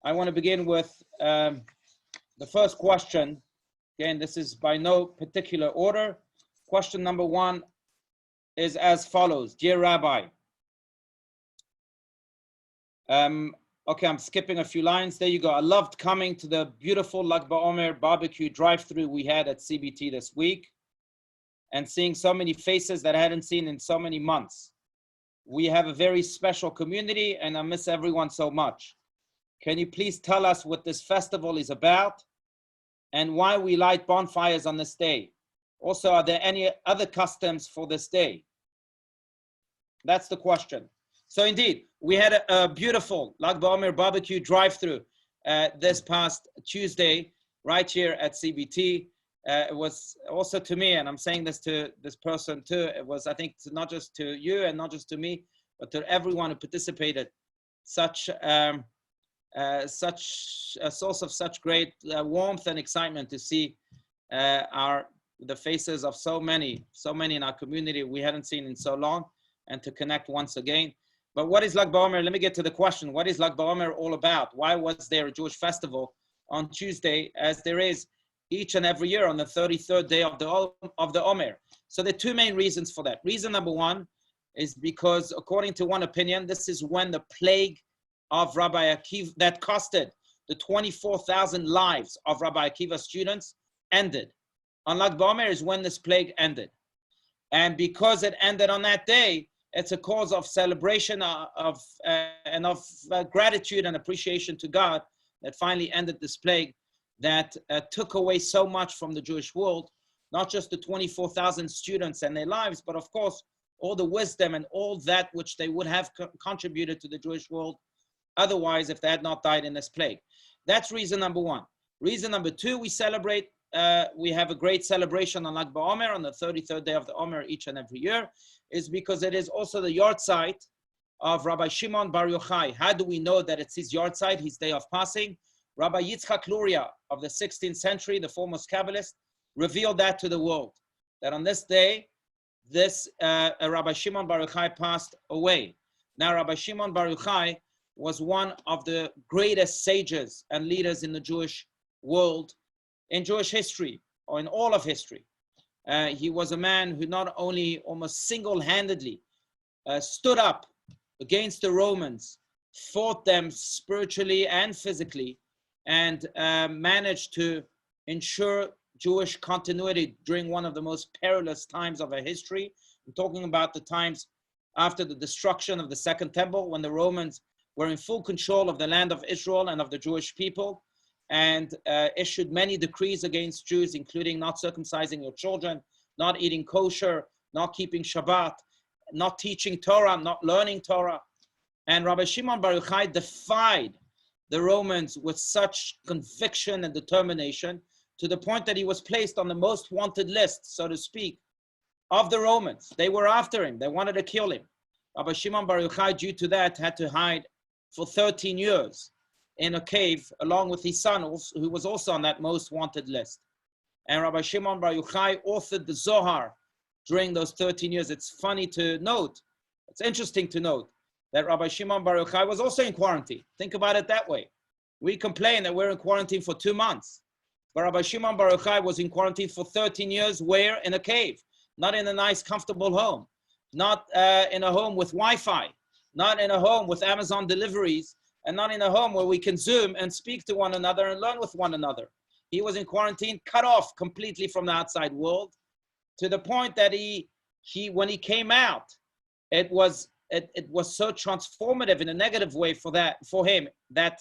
I want to begin with the first question. Again, this is by no particular order. Question number one is as follows. Dear Rabbi, okay, I'm skipping a few lines. There you go. I loved coming to the beautiful Lag BaOmer barbecue drive-through we had at CBT this week and seeing so many faces that I hadn't seen in so many months. We have a very special community and I miss everyone so much. Can you please tell us what this festival is about and why we light bonfires on this day? Also, are there any other customs for this day? That's the question. So indeed, we had a beautiful Lag BaOmer barbecue drive-through this past Tuesday, right here at CBT. It was also to me, and I'm saying this to this person too, it was, I think, not just to you and not just to me, but to everyone who participated, such a source of such great warmth and excitement to see the faces of so many in our community we hadn't seen in so long, and to connect once again. But what is Lag BaOmer? Let me get to the question. What is Lag BaOmer all about? Why was there a Jewish festival on Tuesday, as there is each and every year on the 33rd day of the Omer? So there are two main reasons for that. Reason number one is because, according to one opinion, this is when the plague of Rabbi Akiva that costed the 24,000 lives of Rabbi Akiva students ended. On Lag BaOmer is when this plague ended. And because it ended on that day, it's a cause of celebration and of gratitude and appreciation to God that finally ended this plague that took away so much from the Jewish world, not just the 24,000 students and their lives, but of course, all the wisdom and all that which they would have contributed to the Jewish world otherwise if they had not died in this plague. That's reason number one. Reason number two, we celebrate, we have a great celebration on Lag BaOmer on the 33rd day of the Omer each and every year, is because it is also the yahrzeit of Rabbi Shimon Bar Yochai. How do we know that it's his yahrzeit, his day of passing? Rabbi Yitzchak Luria of the 16th century, the foremost Kabbalist, revealed that to the world, that on this day, Rabbi Shimon Bar Yochai passed away. Now, Rabbi Shimon Bar Yochai was one of the greatest sages and leaders in the Jewish world, in Jewish history, or in all of history. He was a man who not only almost single-handedly stood up against the Romans, fought them spiritually and physically, and managed to ensure Jewish continuity during one of the most perilous times of our history. I'm talking about the times after the destruction of the Second Temple, when the Romans were in full control of the land of Israel and of the Jewish people, and issued many decrees against Jews, including not circumcising your children, not eating kosher, not keeping Shabbat, not teaching Torah, not learning Torah. And Rabbi Shimon Bar Yochai defied the Romans with such conviction and determination, to the point that he was placed on the most wanted list, so to speak, of the Romans. They were after him. They wanted to kill him. Rabbi Shimon Bar Yochai, due to that, had to hide for 13 years in a cave, along with his son, who was also on that most wanted list. And Rabbi Shimon Bar Yochai authored the Zohar during those 13 years. It's funny to note, it's interesting to note, that Rabbi Shimon Bar Yochai was also in quarantine. Think about it that way. We complain that we're in quarantine for 2 months. But Rabbi Shimon Bar Yochai was in quarantine for 13 years, where? In a cave, not in a nice, comfortable home, not in a home with Wi-Fi, not in a home with Amazon deliveries, and not in a home where we can Zoom and speak to one another and learn with one another. He was in quarantine, cut off completely from the outside world, to the point that when he came out, it was so transformative in a negative way for him, that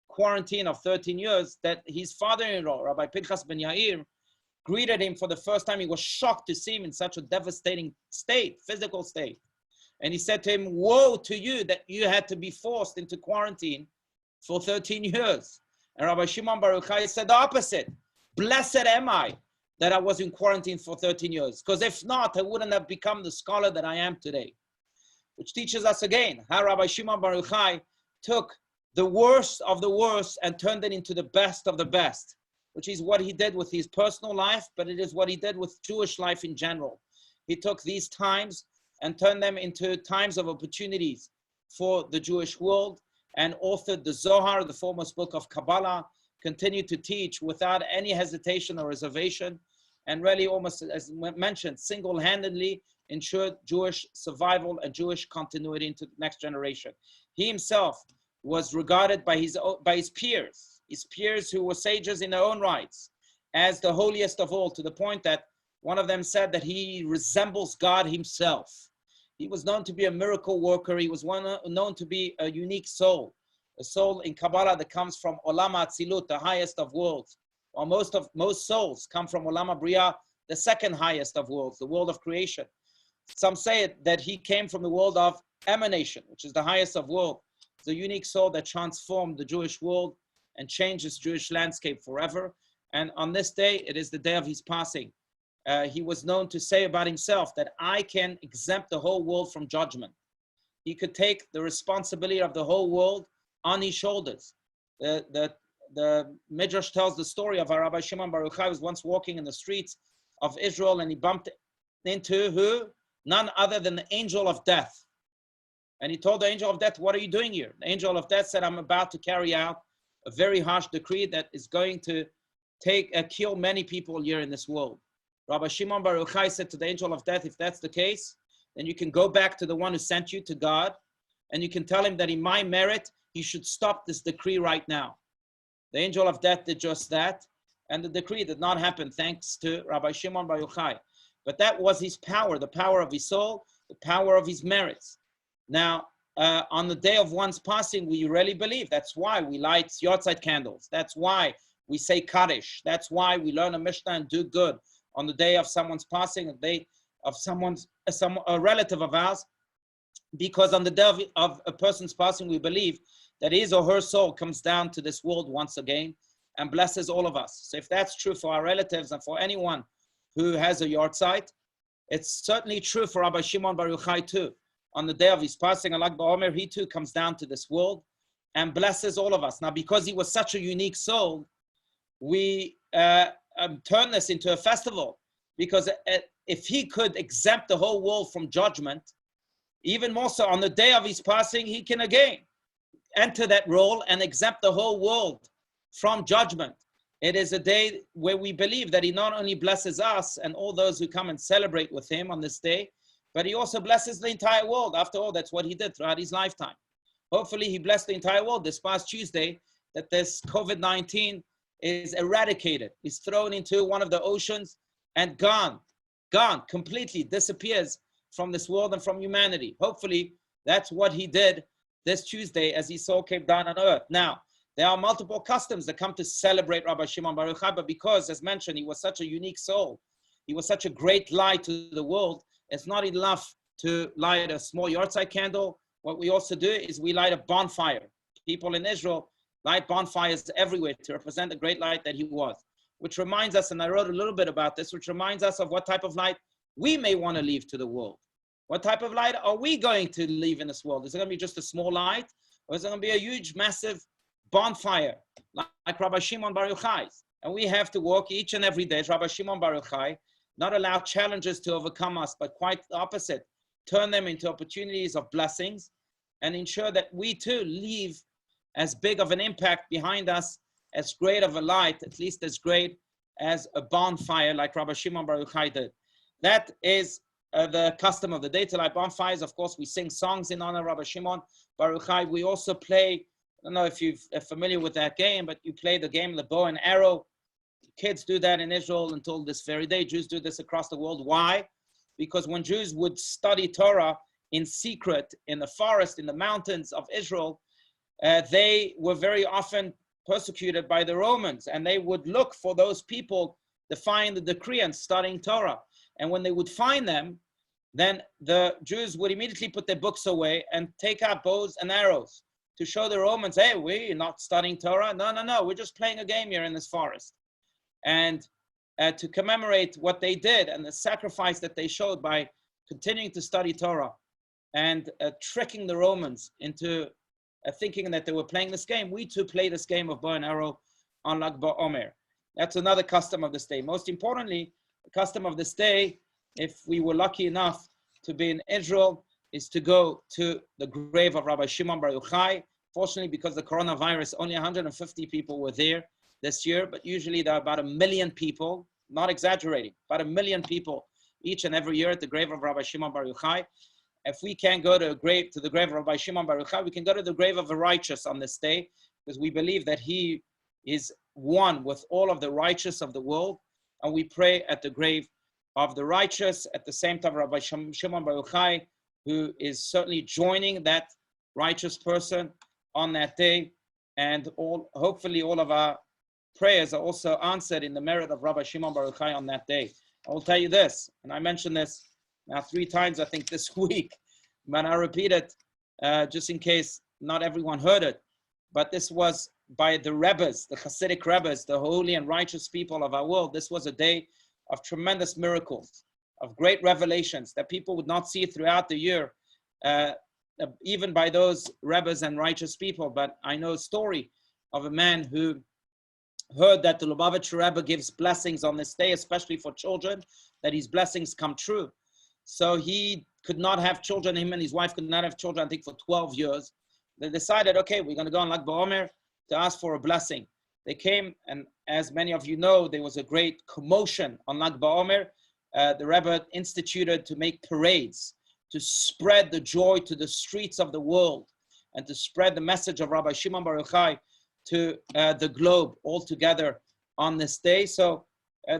quarantine of 13 years, that his father-in-law, Rabbi Pinchas ben Yair, greeted him for the first time. He was shocked to see him in such a devastating state, physical state. And he said to him, woe to you that you had to be forced into quarantine for 13 years. And Rabbi Shimon Bar Yochai said the opposite. Blessed am I that I was in quarantine for 13 years, because if not, I wouldn't have become the scholar that I am today. Which teaches us again how Rabbi Shimon Bar Yochai took the worst of the worst and turned it into the best of the best, which is what he did with his personal life, but it is what he did with Jewish life in general. He took these times and turned them into times of opportunities for the Jewish world, and authored the Zohar, the foremost book of Kabbalah, continued to teach without any hesitation or reservation, and really almost, as mentioned, single-handedly ensured Jewish survival and Jewish continuity into the next generation. He himself was regarded by his peers who were sages in their own rights, as the holiest of all, to the point that one of them said that he resembles God himself. He was known to be a miracle worker. He was known to be a unique soul, a soul in Kabbalah that comes from Olam HaAtzilut, the highest of worlds. While most souls come from Olam HaBriyah, the second highest of worlds, the world of creation. Some say that he came from the world of emanation, which is the highest of worlds. The unique soul that transformed the Jewish world and changed its Jewish landscape forever. And on this day, it is the day of his passing. He was known to say about himself that I can exempt the whole world from judgment. He could take the responsibility of the whole world on his shoulders. The Midrash tells the story of Rabbi Shimon Bar Yochai was once walking in the streets of Israel, and he bumped into who? None other than the angel of death. And he told the angel of death, what are you doing here? The angel of death said, I'm about to carry out a very harsh decree that is going to kill many people here in this world. Rabbi Shimon Bar Yochai said to the angel of death, if that's the case, then you can go back to the one who sent you, to God, and you can tell him that in my merit, he should stop this decree right now. The angel of death did just that, and the decree did not happen thanks to Rabbi Shimon Bar Yochai. But that was his power, the power of his soul, the power of his merits. Now, on the day of one's passing, we really believe. That's why we light Yortzeit candles. That's why we say Kaddish. That's why we learn a Mishnah and do good on the day of someone's passing, a day of a relative of ours, because on the day of a person's passing, we believe that his or her soul comes down to this world once again and blesses all of us. So if that's true for our relatives and for anyone who has a Yortzeit, it's certainly true for Rabbi Shimon Bar Yochai too. On the day of his passing, Lag BaOmer, he too comes down to this world and blesses all of us. Now, because he was such a unique soul, we turn this into a festival, because if he could exempt the whole world from judgment, even more so on the day of his passing, he can again enter that role and exempt the whole world from judgment. It is a day where we believe that he not only blesses us and all those who come and celebrate with him on this day, but he also blesses the entire world. After all, that's what he did throughout his lifetime. Hopefully he blessed the entire world this past Tuesday, that this COVID-19 is eradicated, is thrown into one of the oceans and gone, completely disappears from this world and from humanity. Hopefully that's what he did this Tuesday as his soul came down on earth. Now, there are multiple customs that come to celebrate Rabbi Shimon Bar Yochai, but because, as mentioned, he was such a unique soul, he was such a great light to the world, it's not enough to light a small Yortzeit candle. What we also do is we light a bonfire. People in Israel light bonfires everywhere to represent the great light that he was, which reminds us, and I wrote a little bit about this, which reminds us of what type of light we may want to leave to the world. What type of light are we going to leave in this world? Is it going to be just a small light, or is it going to be a huge, massive bonfire like Rabbi Shimon Bar Yochai's? And we have to walk each and every day as Rabbi Shimon Bar Yochai, not allow challenges to overcome us, but quite the opposite, turn them into opportunities of blessings, and ensure that we too leave as big of an impact behind us, as great of a light, at least as great as a bonfire like Rabbi Shimon Bar Yochai did. That is the custom of the day to light bonfires. Of course, we sing songs in honor of Rabbi Shimon Bar Yochai. We also play, I don't know if you're familiar with that game, but you play the game, the bow and arrow. Kids do that in Israel until this very day. Jews do this across the world. Why? Because when Jews would study Torah in secret, in the forest, in the mountains of Israel, they were very often persecuted by the Romans, and they would look for those people defying the decree and studying Torah. And when they would find them, then the Jews would immediately put their books away and take out bows and arrows to show the Romans, hey, we're not studying Torah. No, we're just playing a game here in this forest. And to commemorate what they did and the sacrifice that they showed by continuing to study Torah and tricking the Romans into thinking that they were playing this game, we too play this game of bow and arrow on Lag BaOmer. That's another custom of this day. Most importantly, the custom of this day, if we were lucky enough to be in Israel, is to go to the grave of Rabbi Shimon Bar Yochai Fortunately, because of the coronavirus, only 150 people were there this year, but usually there are about 1 million people, not exaggerating, about 1 million people each and every year at the grave of Rabbi Shimon Bar Yochai. If we can't go to the grave of Rabbi Shimon Bar Yochai, we can go to the grave of the righteous on this day, because we believe that he is one with all of the righteous of the world, and we pray at the grave of the righteous. At the same time, Rabbi Shimon Bar Yochai, who is certainly joining that righteous person on that day, and hopefully all of our prayers are also answered in the merit of Rabbi Shimon Bar Yochai on that day. I will tell you this, and I mentioned this now 3 times, I think, this week, but I repeat it just in case not everyone heard it. But this was by the Rebbes, the Hasidic Rebbes, the holy and righteous people of our world. This was a day of tremendous miracles, of great revelations that people would not see throughout the year, even by those Rebbes and righteous people. But I know a story of a man who heard that the Lubavitcher Rebbe gives blessings on this day, especially for children, that his blessings come true. So he could not have children. Him and his wife could not have children, I think, for 12 years. They decided, okay, we're going to go on Lag BaOmer to ask for a blessing. They came, and as many of you know, there was a great commotion on Lag BaOmer. The Rebbe instituted to make parades, to spread the joy to the streets of the world, and to spread the message of Rabbi Shimon Bar Yochai to the globe altogether on this day. So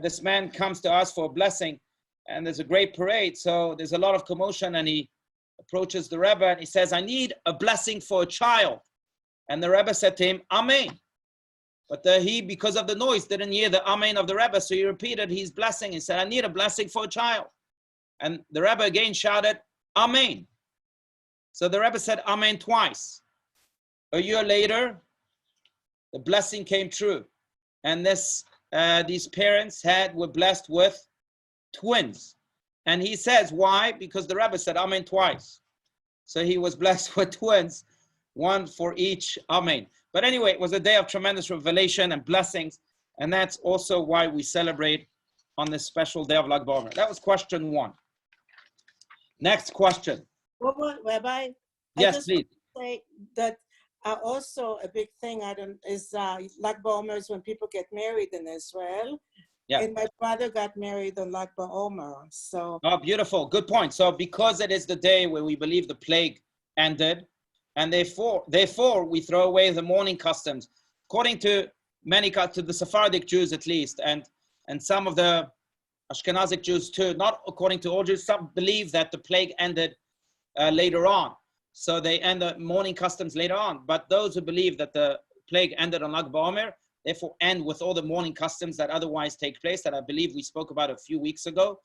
this man comes to ask for a blessing, and there's a great parade. So there's a lot of commotion, and he approaches the Rebbe and he says, I need a blessing for a child. And the Rebbe said to him, Amen. But he, because of the noise, didn't hear the Amen of the Rebbe, so he repeated his blessing. He said, I need a blessing for a child. And the Rebbe again shouted, Amen. So the Rebbe said Amen twice. A year later, the blessing came true. And these parents were blessed with twins. And he says, why? Because the Rebbe said Amen twice. So he was blessed with twins, one for each Amen. But anyway, it was a day of tremendous revelation and blessings. And that's also why we celebrate on this special day of Lag BaOmer. That was question 1. Next question. Rabbi, Yes, I just please. want to say that also a big thing is Lag BaOmer is when people get married in Israel. Yeah. And my brother got married on Lag BaOmer. So. Oh, beautiful. Good point. So because it is the day where we believe the plague ended, and therefore we throw away the mourning customs, according to to the Sephardic Jews at least, and some of the Ashkenazic Jews too, not according to all Jews. Some believe that the plague ended later on. So they end the mourning customs later on. But those who believe that the plague ended on Lag BaOmer, therefore end with all the mourning customs that otherwise take place, that I believe we spoke about a few weeks ago,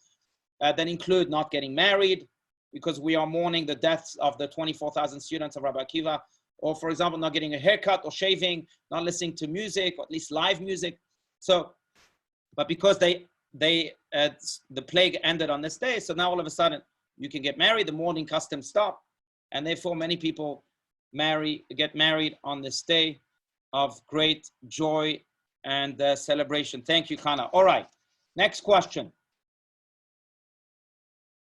that include not getting married, because we are mourning the deaths of the 24,000 students of Rabbi Akiva, or for example, not getting a haircut or shaving, not listening to music, or at least live music. So, but because the plague ended on this day, so now all of a sudden you can get married, the mourning customs stop, and therefore many people get married on this day of great joy and celebration. Thank you, Hannah. All right, next question.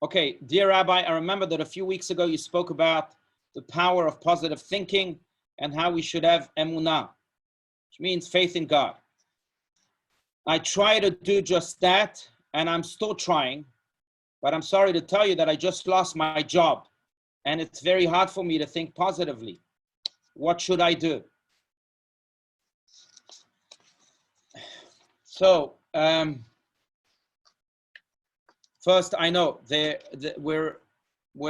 Okay, dear Rabbi, I remember that a few weeks ago you spoke about the power of positive thinking and how we should have emunah, which means faith in God. I try to do just that, and I'm still trying, but I'm sorry to tell you that I just lost my job, and it's very hard for me to think positively. What should I do? So, first, I know we're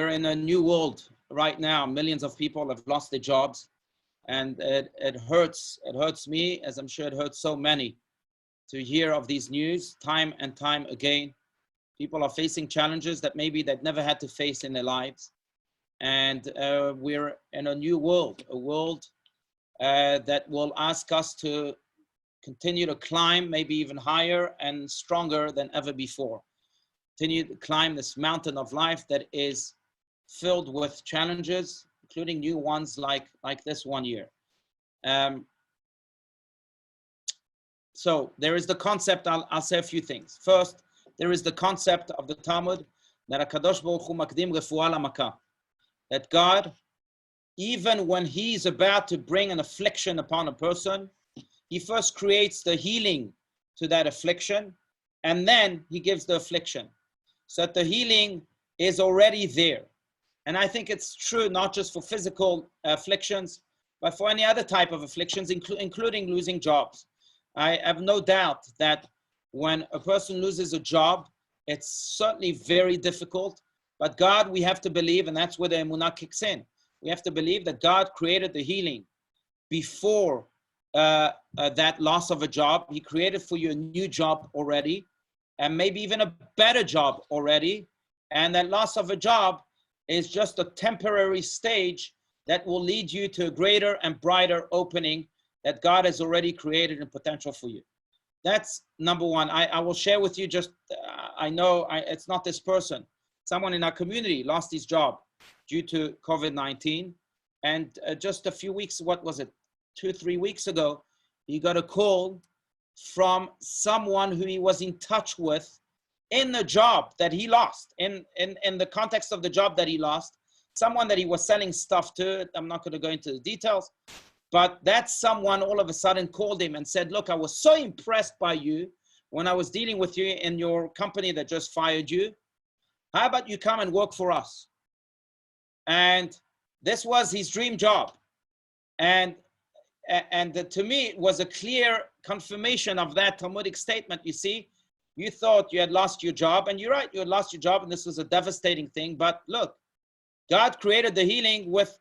in a new world right now. Millions of people have lost their jobs, and it hurts. It hurts me, as I'm sure it hurts so many, to hear of these news time and time again. People are facing challenges that maybe they've never had to face in their lives, and we're in a new world, a world that will ask us to continue to climb, maybe even higher and stronger than ever before. Continue to climb this mountain of life that is filled with challenges, including new ones like this one year. So there is the concept, I'll say a few things. First, there is the concept of the Talmud that HaKadosh Baruch Hu makdim refuah lamaka, that God even when he's about to bring an affliction upon a person, he first creates the healing to that affliction, and then he gives the affliction. So that the healing is already there. And I think it's true not just for physical afflictions, but for any other type of afflictions, including losing jobs. I have no doubt that when a person loses a job, it's certainly very difficult. But God, we have to believe, and that's where the emunah kicks in. We have to believe that God created the healing before that loss of a job. He created for you a new job already, and maybe even a better job already. And that loss of a job is just a temporary stage that will lead you to a greater and brighter opening that God has already created and potential for you. That's number one. I will share with you just, I know it's not this person. Someone in our community lost his job due to COVID-19. And just a few weeks, what was it, 2-3 weeks ago, he got a call from someone who he was in touch with in the job that he lost, in the context of the job that he lost, someone that he was selling stuff to. I'm not going to go into the details, but that someone all of a sudden called him and said, look, I was so impressed by you when I was dealing with you in your company that just fired you. How about you come and work for us? And this was his dream job. And to me, it was a clear confirmation of that Talmudic statement. You see, you thought you had lost your job, and you're right, you had lost your job, and this was a devastating thing. But look, God created the healing with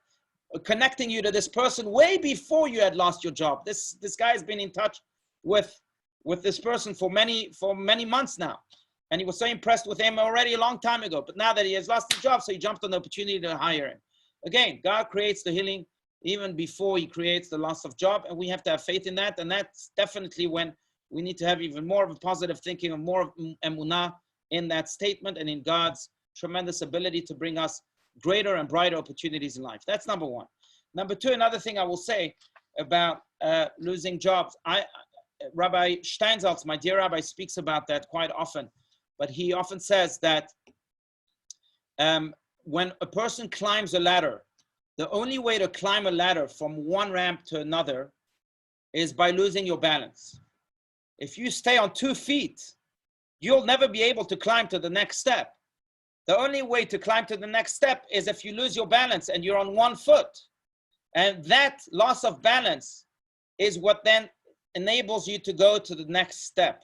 connecting you to this person way before you had lost your job. This guy has been in touch with this person for many months now, and he was so impressed with him already a long time ago. But now that he has lost his job, so he jumped on the opportunity to hire him. Again, God creates the healing even before he creates the loss of job, and we have to have faith in that. And that's definitely when we need to have even more of a positive thinking and more of emunah in that statement and in God's tremendous ability to bring us greater and brighter opportunities in life. That's number one. Number two, another thing I will say about losing jobs. Rabbi Steinsaltz, my dear rabbi, speaks about that quite often, but he often says that when a person climbs a ladder, the only way to climb a ladder from one ramp to another is by losing your balance. If you stay on 2 feet, you'll never be able to climb to the next step. The only way to climb to the next step is if you lose your balance and you're on 1 foot. And that loss of balance is what then enables you to go to the next step.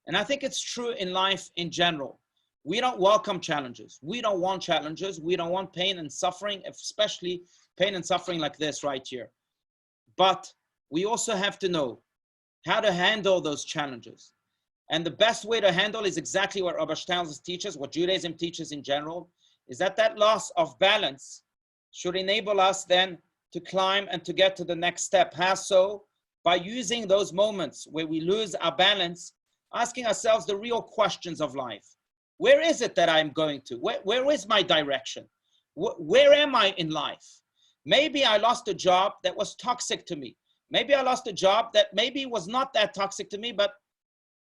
And I think it's true in life in general. We don't welcome challenges. We don't want challenges. We don't want pain and suffering, especially pain and suffering like this right here. But we also have to know how to handle those challenges. And the best way to handle is exactly what Rabbi Steinsaltz teaches, what Judaism teaches in general, is that loss of balance should enable us then to climb and to get to the next step. How so? By using those moments where we lose our balance, asking ourselves the real questions of life. Where is it that I'm going to? Where is my direction? Where am I in life? Maybe I lost a job that was toxic to me. Maybe I lost a job that maybe was not that toxic to me, but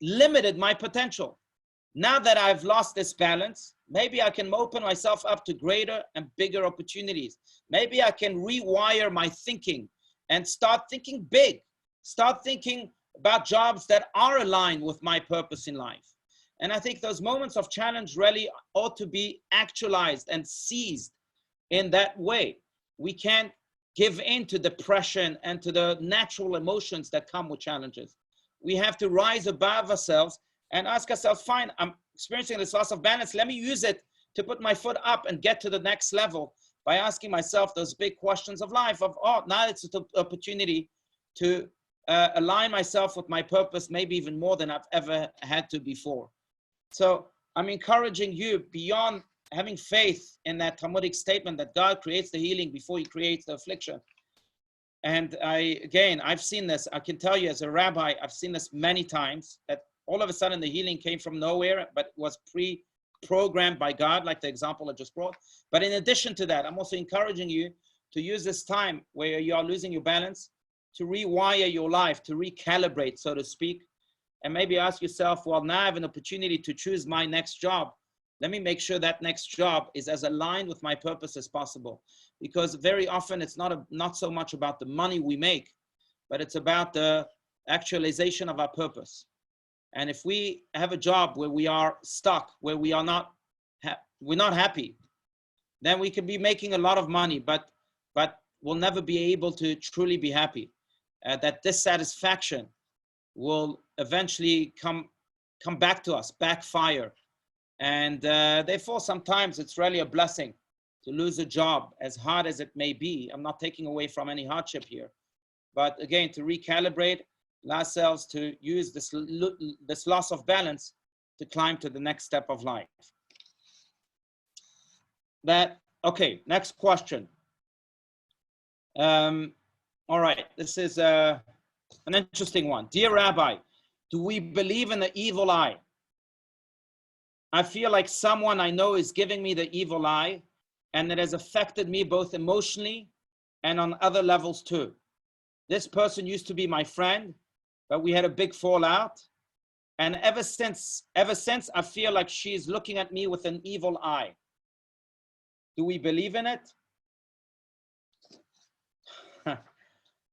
limited my potential. Now that I've lost this balance, maybe I can open myself up to greater and bigger opportunities. Maybe I can rewire my thinking and start thinking big. Start thinking about jobs that are aligned with my purpose in life. And I think those moments of challenge really ought to be actualized and seized in that way. We can't give in to depression and to the natural emotions that come with challenges. We have to rise above ourselves and ask ourselves, fine, I'm experiencing this loss of balance. Let me use it to put my foot up and get to the next level by asking myself those big questions of life of, oh, now it's an opportunity to align myself with my purpose, maybe even more than I've ever had to before. So I'm encouraging you, beyond having faith in that Talmudic statement that God creates the healing before he creates the affliction. And I've seen this, I can tell you as a rabbi, I've seen this many times, that all of a sudden the healing came from nowhere, but was pre-programmed by God, like the example I just brought. But in addition to that, I'm also encouraging you to use this time where you are losing your balance to rewire your life, to recalibrate, so to speak, and maybe ask yourself, well, now I have an opportunity to choose my next job. Let me make sure that next job is as aligned with my purpose as possible. because very often it's not so much about the money we make, but it's about the actualization of our purpose. And if we have a job where we are stuck, where we are not, we're not happy, then we can be making a lot of money, but we'll never be able to truly be happy. That dissatisfaction will eventually come back to us, backfire. And therefore, sometimes it's really a blessing to lose a job, as hard as it may be. I'm not taking away from any hardship here. But again, to recalibrate ourselves, to use this loss of balance to climb to the next step of life. Okay, next question. All right, this is an interesting one. Dear Rabbi, do we believe in the evil eye? I feel like someone I know is giving me the evil eye, and it has affected me both emotionally and on other levels too. This person used to be my friend, but we had a big fallout. And ever since, I feel like she's looking at me with an evil eye. Do we believe in it?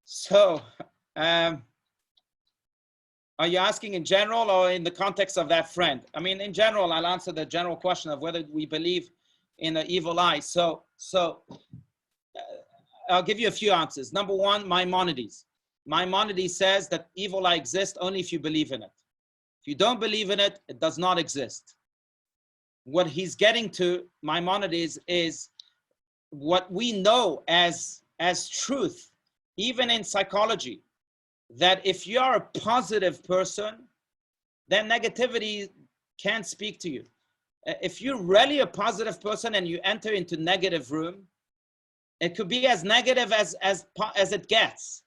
So, are you asking in general or in the context of that friend? I mean, in general, I'll answer the general question of whether we believe in the evil eye. So I'll give you a few answers. Number one, Maimonides. Maimonides says that evil eye exists only if you believe in it. If you don't believe in it, it does not exist. What he's getting to, Maimonides, is what we know as truth, even in psychology, that if you are a positive person, then negativity can't speak to you. If you're really a positive person and you enter into negative room, it could be as negative as it gets,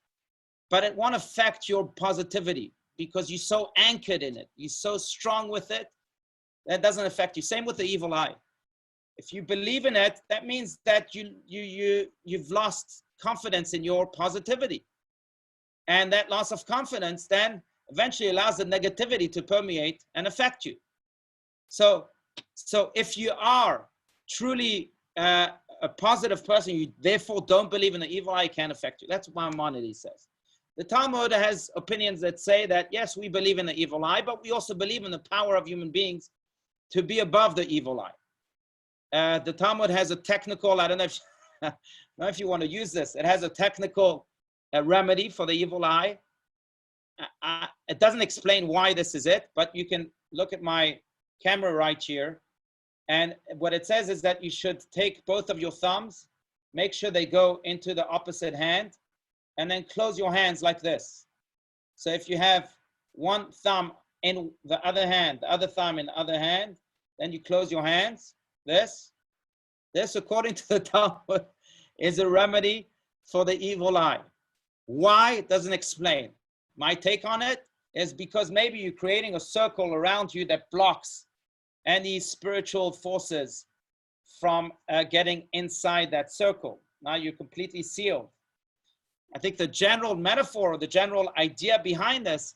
but it won't affect your positivity because you're so anchored in it. You're so strong with it. That doesn't affect you. Same with the evil eye. If you believe in it, that means that you've lost confidence in your positivity. And that loss of confidence then eventually allows the negativity to permeate and affect you. So if you are truly a positive person, you therefore don't believe in the evil eye, can affect you. That's what Maimonides says. The Talmud has opinions that say that, yes, we believe in the evil eye, but we also believe in the power of human beings to be above the evil eye. The Talmud has a technical, I don't know if you want to use this, it has a technical remedy for the evil eye. It doesn't explain why this is it, but you can look at my camera right here. And what it says is that you should take both of your thumbs, make sure they go into the opposite hand, and then close your hands like this. So if you have one thumb in the other hand, the other thumb in the other hand, then you close your hands. This, according to the Talmud, is a remedy for the evil eye. Why? It doesn't explain. My take on it is because maybe you're creating a circle around you that blocks any spiritual forces from getting inside that circle. Now you're completely sealed. I think the general metaphor, the general idea behind this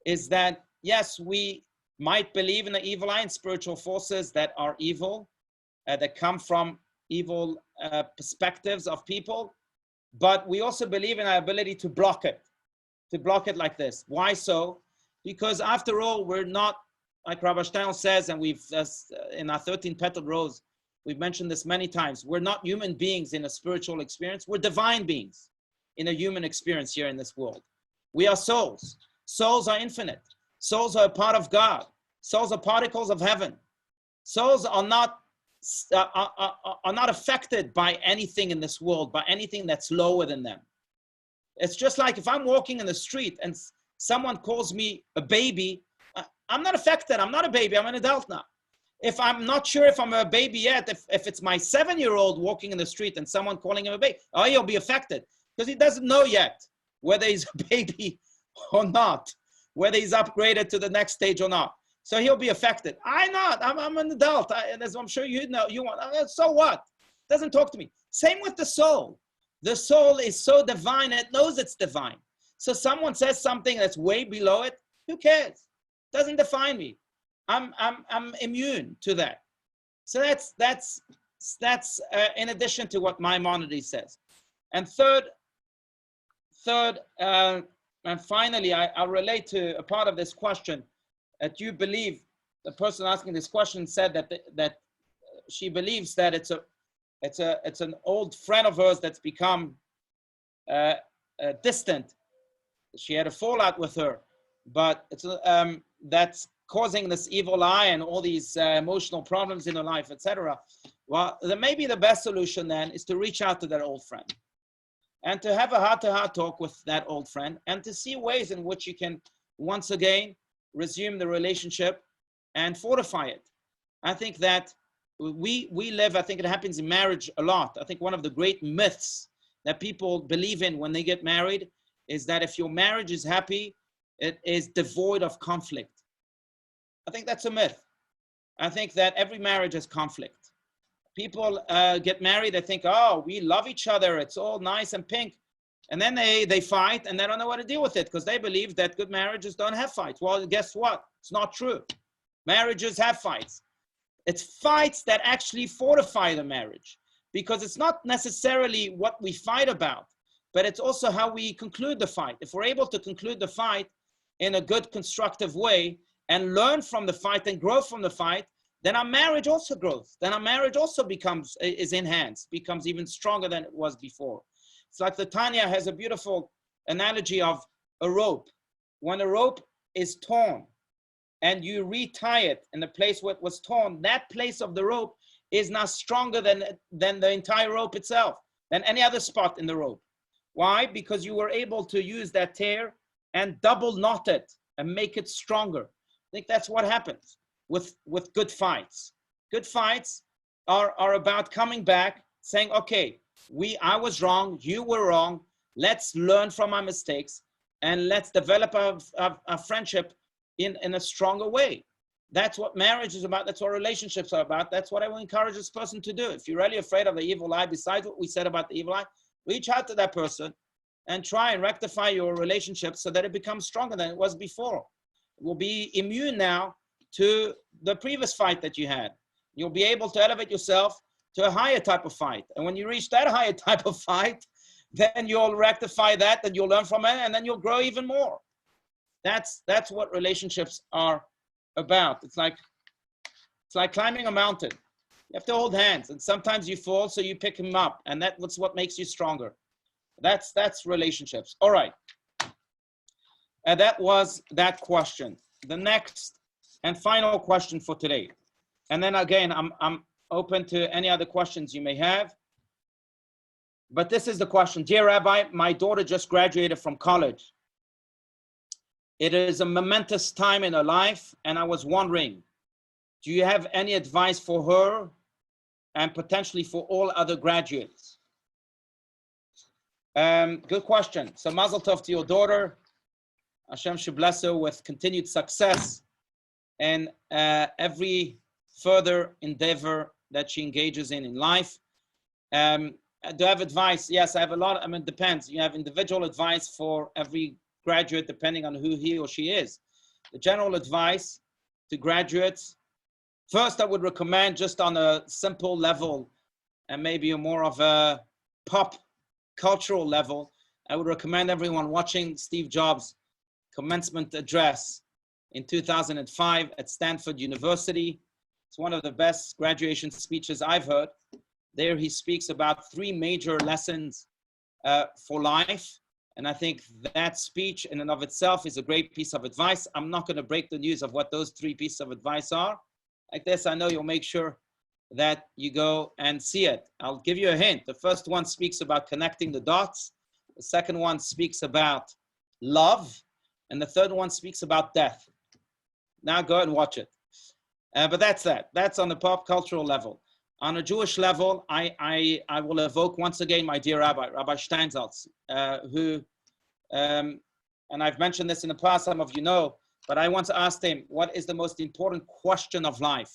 is that, yes, we might believe in the evil eye and spiritual forces that are evil, that come from evil perspectives of people, but we also believe in our ability to block it like this. Why so? Because after all, we're not, like Rabbi Stein says, and we've, in our 13 petal rows, we've mentioned this many times, we're not human beings in a spiritual experience, we're divine beings in a human experience here in this world. We are souls. Souls are infinite. Souls are a part of God. Souls are particles of heaven. Souls are not affected by anything in this world, by anything that's lower than them. It's just like if I'm walking in the street and someone calls me a baby, I'm not affected. I'm not a baby. I'm an adult now. If I'm not sure if I'm a baby yet, if it's my 7-year-old walking in the street and someone calling him a baby, oh, he'll be affected because he doesn't know yet whether he's a baby or not, whether he's upgraded to the next stage or not. So he'll be affected. I'm an adult. As I'm sure you know, you want, so what? Doesn't talk to me. Same with the soul. The soul is so divine, it knows it's divine. So someone says something that's way below it, who cares? Doesn't define me. I'm immune to that. So that's in addition to what Maimonides says. And third, and finally, I'll relate to a part of this question that you believe. The person asking this question said that she believes that it's an old friend of hers that's become distant. She had a fallout with her, but it's that's causing this evil eye and all these emotional problems in her life, etc. Well, then maybe the best solution then is to reach out to that old friend and to have a heart-to-heart talk with that old friend and to see ways in which you can once again resume the relationship and fortify it. I think that we live, I think it happens in marriage a lot. I think one of the great myths that people believe in when they get married is that if your marriage is happy, it is devoid of conflict. I think that's a myth. I think that every marriage has conflict. People get married, they think, oh, we love each other, it's all nice and pink. And then they fight and they don't know what to deal with it because they believe that good marriages don't have fights. Well, guess what? It's not true. Marriages have fights. It's fights that actually fortify the marriage because it's not necessarily what we fight about, but it's also how we conclude the fight. If we're able to conclude the fight in a good, constructive way and learn from the fight and grow from the fight, then our marriage also grows. Then our marriage also is enhanced, becomes even stronger than it was before. It's like the Tanya has a beautiful analogy of a rope. When a rope is torn and you retie it in the place where it was torn, that place of the rope is now stronger than the entire rope itself, than any other spot in the rope. Why? Because you were able to use that tear and double knot it and make it stronger. I think that's what happens with good fights. Good fights are about coming back, saying, okay, I was wrong, you were wrong, let's learn from our mistakes and let's develop a friendship in a stronger way. That's what marriage is about. That's what relationships are about. That's what I will encourage this person to do. If you're really afraid of the evil eye, besides what we said about the evil eye, reach out to that person and try and rectify your relationship so that it becomes stronger than it was before. It will be immune now to the previous fight that you had. You'll be able to elevate yourself to a higher type of fight. And when you reach that higher type of fight, then you'll rectify that, and you'll learn from it, and then you'll grow even more. That's what relationships are about. It's like climbing a mountain. You have to hold hands, and sometimes you fall, so you pick him up, and that's what makes you stronger. That's relationships. All right. And that was that question. The next and final question for today. And then again, I'm open to any other questions you may have. But this is the question. Dear Rabbi, my daughter just graduated from college. It is a momentous time in her life, and I was wondering, do you have any advice for her and potentially for all other graduates? Good question. So mazel tov to your daughter. Hashem should bless her with continued success and every further endeavor that she engages in life. Do I have advice? Yes, I have a lot. I mean, it depends. You have individual advice for every graduate depending on who he or she is. The general advice to graduates, first I would recommend, just on a simple level and maybe a more of a pop cultural level, I would recommend everyone watching Steve Jobs' commencement address in 2005 at Stanford University. It's one of the best graduation speeches I've heard. There he speaks about 3 major lessons for life. And I think that speech in and of itself is a great piece of advice. I'm not going to break the news of what those 3 pieces of advice are. Like this, I know you'll make sure that you go and see it. I'll give you a hint. The first one speaks about connecting the dots. The second one speaks about love. And the third one speaks about death. Now go and watch it. But that's that. That's on the pop cultural level. On a Jewish level, I will evoke once again my dear Rabbi Steinsaltz, who, and I've mentioned this in the past, some of you know, but I once asked him, what is the most important question of life?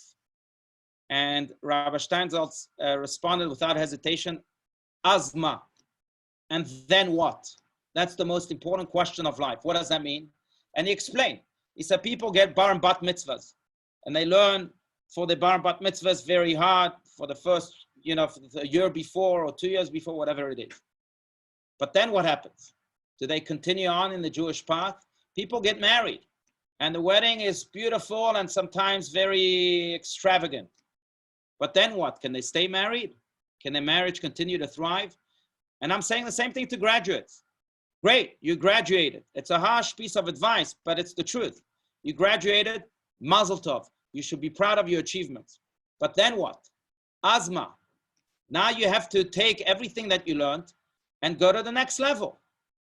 And Rabbi Steinsaltz responded without hesitation, Azma. And then what? That's the most important question of life. What does that mean? And he explained. He said, people get bar and bat mitzvahs, and they learn for the bar and bat mitzvahs very hard for the first a year before or 2 years before, whatever it is. But then what happens? Do they continue on in the Jewish path? People get married, and the wedding is beautiful and sometimes very extravagant. But then what? Can they stay married? Can their marriage continue to thrive? And I'm saying the same thing to graduates. Great, you graduated. It's a harsh piece of advice, but it's the truth. You graduated, mazel tov. You should be proud of your achievements. But then what? Azma. Now you have to take everything that you learned and go to the next level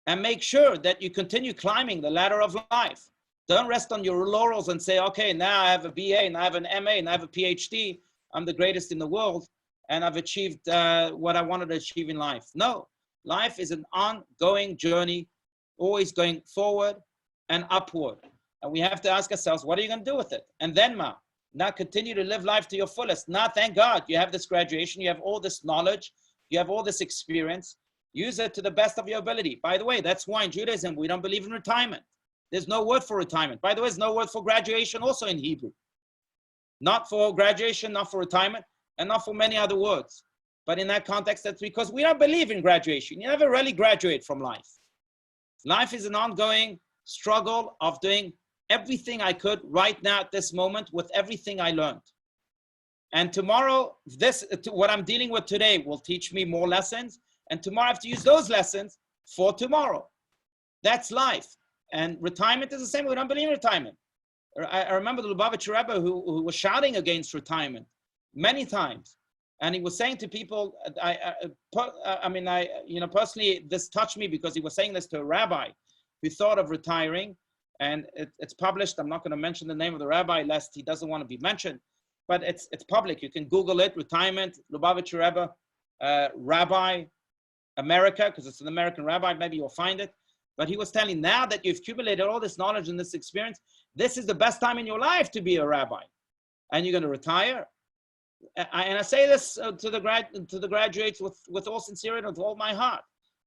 and make sure that you continue climbing the ladder of life. Don't rest on your laurels and say, okay, now I have a BA, and I have an MA, and I have a PhD. I'm the greatest in the world, and I've achieved what I wanted to achieve in life. No, life is an ongoing journey, always going forward and upward. And we have to ask ourselves, what are you going to do with it? And then, now continue to live life to your fullest. Now, thank God, you have this graduation, you have all this knowledge, you have all this experience. Use it to the best of your ability. By the way, that's why in Judaism, we don't believe in retirement. There's no word for retirement. By the way, there's no word for graduation also in Hebrew. Not for graduation, not for retirement, and not for many other words. But in that context, that's because we don't believe in graduation. You never really graduate from life. Life is an ongoing struggle of doing everything I could right now at this moment with everything I learned. And tomorrow, what I'm dealing with today will teach me more lessons. And tomorrow I have to use those lessons for tomorrow. That's life. And retirement is the same. We don't believe in retirement. I remember the Lubavitcher Rebbe who was shouting against retirement many times. And he was saying to people, personally, this touched me because he was saying this to a rabbi who thought of retiring. And it's published. I'm not going to mention the name of the rabbi lest he doesn't want to be mentioned. But it's public. You can Google it, retirement, Lubavitcher Rebbe, rabbi, America, because it's an American rabbi, maybe you'll find it. But he was telling, now that you've accumulated all this knowledge and this experience, this is the best time in your life to be a rabbi. And you're going to retire. And I say this to the graduates with all sincerity, with all my heart.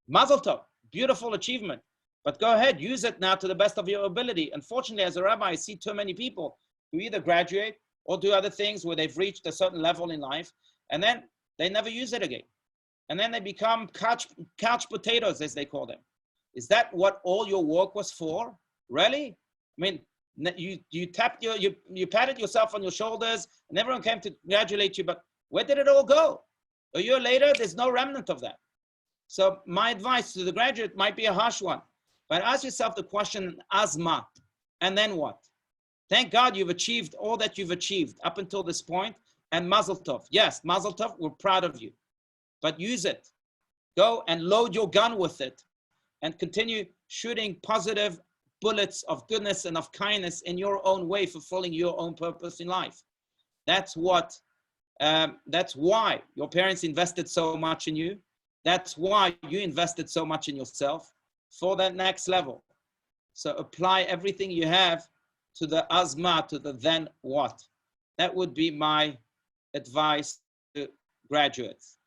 Mazel tov, beautiful achievement. But go ahead, use it now to the best of your ability. Unfortunately, as a rabbi, I see too many people who either graduate or do other things where they've reached a certain level in life, and then they never use it again. And then they become couch potatoes, as they call them. Is that what all your work was for? Really? I mean, you patted yourself on your shoulders, and everyone came to congratulate you, but where did it all go? A year later, there's no remnant of that. So my advice to the graduate might be a harsh one, but ask yourself the question, Azma, and then what? Thank God you've achieved all that you've achieved up until this point, and Mazel Tov. Yes, Mazel Tov, we're proud of you. But use it. Go and load your gun with it and continue shooting positive bullets of goodness and of kindness in your own way, fulfilling your own purpose in life. That's why your parents invested so much in you. That's why you invested so much in yourself for that next level. So apply everything you have to the azma, to the then what. That would be my advice to graduates.